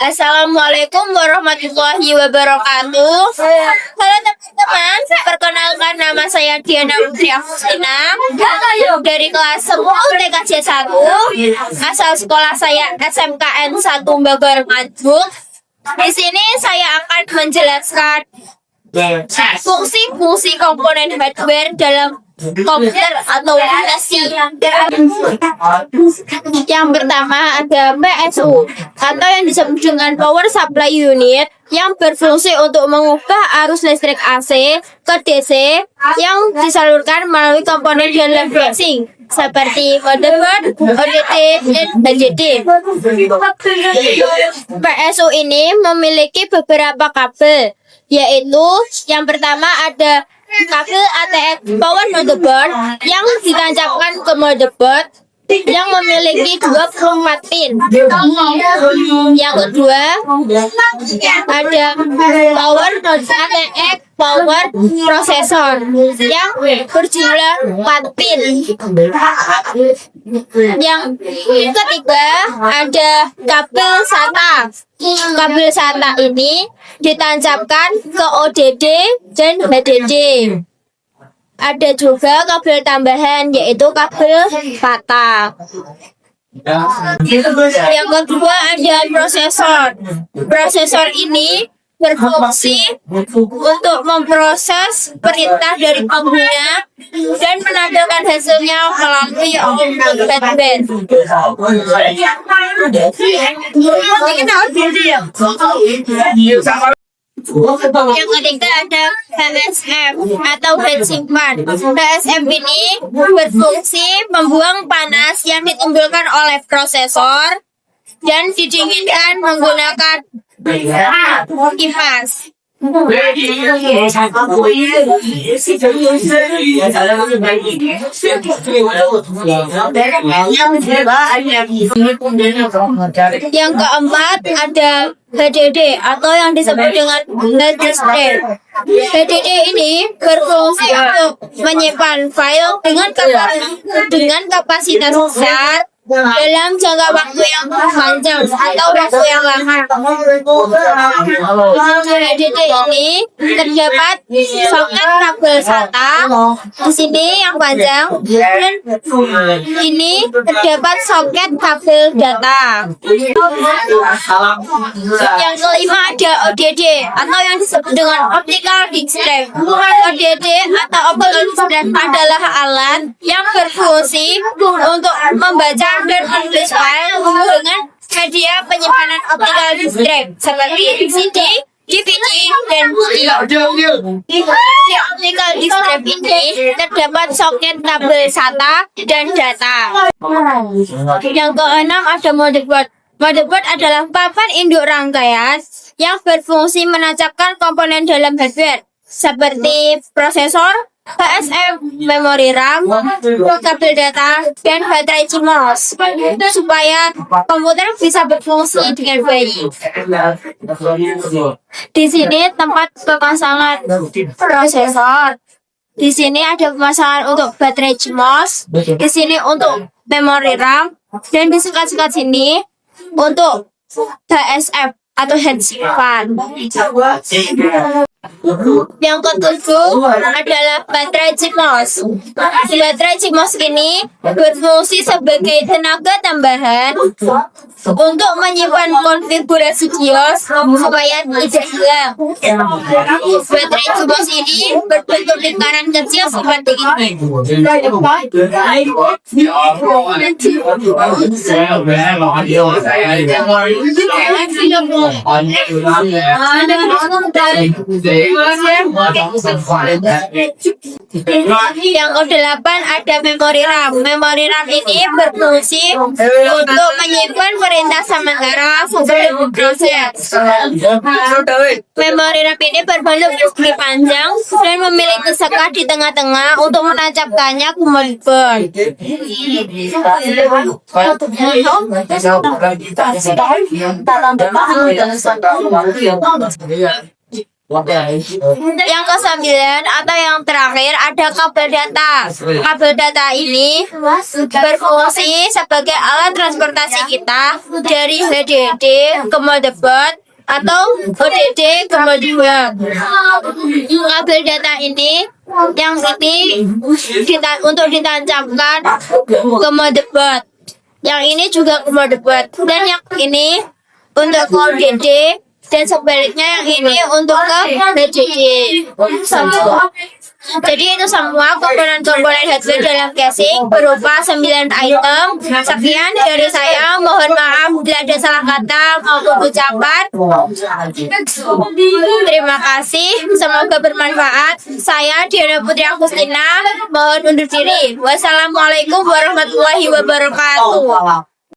Assalamualaikum warahmatullahi wabarakatuh. Halo teman-teman, perkenalkan nama saya Diana Putri Agustina dari kelas 10 TKJ 1. Asal sekolah saya SMKN 1 Bogor Nganjuk. Di sini saya akan menjelaskan fungsi-fungsi komponen hardware dalam komputer atau PC. Yang pertama ada PSU atau yang disebut dengan Power Supply Unit, yang berfungsi untuk mengubah arus listrik AC ke DC yang disalurkan melalui komponen dalam casing seperti motherboard, ODD, dan HDD. PSU ini memiliki beberapa kabel, yaitu yang pertama ada kabel ATX power motherboard yang ditancapkan ke motherboard yang memiliki 24 pin. Yang kedua ada power ATX power processor yang berjumlah 4 pin. Yang ketiga ada kabel SATA. Kabel SATA ini ditancapkan ke ODD dan HDD. Ada juga kabel tambahan, yaitu kabel SATA. Yang kedua ada prosesor. Prosesor ini berfungsi untuk memproses perintah dari pengguna dan menampilkan hasilnya melalui output bandwidth. Yang ketiga ada HSF atau heat simpan. HSF ini berfungsi membuang panas yang ditimbulkan oleh prosesor dan didinginkan menggunakan kipas. Yang keempat ada HDD atau yang disebut dengan hard disk drive. HDD ini berfungsi untuk menyimpan file dengan kapasitas besar dalam jangka waktu yang panjang atau waktu yang lama. HDD ini terdapat soket kabel SATA di sini yang panjang, dan ini terdapat soket kabel data. Yang kelima ada ODD atau yang disebut dengan optical disk drive. ODD atau optical disk drive adalah alat yang berfungsi untuk membaca dan menulis file dengan media penyimpanan optical disk drive seperti CD, DVD, dan video. Di optical disk drive ini terdapat soket kabel SATA dan data. Yang keenam ada motherboard. Motherboard adalah papan induk rangkaian yang berfungsi menancapkan komponen dalam hardware seperti prosesor, HSF, memori RAM, kabel data, dan baterai CMOS supaya komputer bisa berfungsi dengan baik. Di sini tempat pemasangan prosesor. Di sini ada pemasangan untuk baterai CMOS. Di sini untuk memori RAM, dan di sekat-sekat sini untuk HSF atau head simpan. Yang ketujuh adalah baterai CMOS. Baterai CMOS ini berfungsi sebagai tenaga tambahan untuk menyimpan konfigurasi BIOS supaya tidak hilang. Baterai CMOS ini berbentuk lingkaran kecil seperti ini. Yang kedelapan ada memori RAM. Memori RAM ini berfungsi untuk menyimpan perintah sementara sebelum diproses. Memori RAM ini berbentuk persegi panjang dan memiliki sekat di tengah-tengah untuk menancapkannya ke motherboard. Yang ke-9 atau yang terakhir ada kabel data. Kabel data ini berfungsi sebagai alat transportasi kita dari HDD ke motherboard atau ODD ke motherboard. Kabel data ini untuk ditancapkan ke motherboard. Yang ini juga ke motherboard dan yang ini untuk ke ODD dan sebaliknya yang ini untuk ke HDD. Jadi itu semua komponen-komponen hardware dalam casing berupa 9 item. Sekian dari saya. Mohon maaf bila ada salah kata maupun ucapan. Terima kasih. Semoga bermanfaat. Saya Diana Putri Agustina. Mohon undur diri. Wassalamualaikum warahmatullahi wabarakatuh.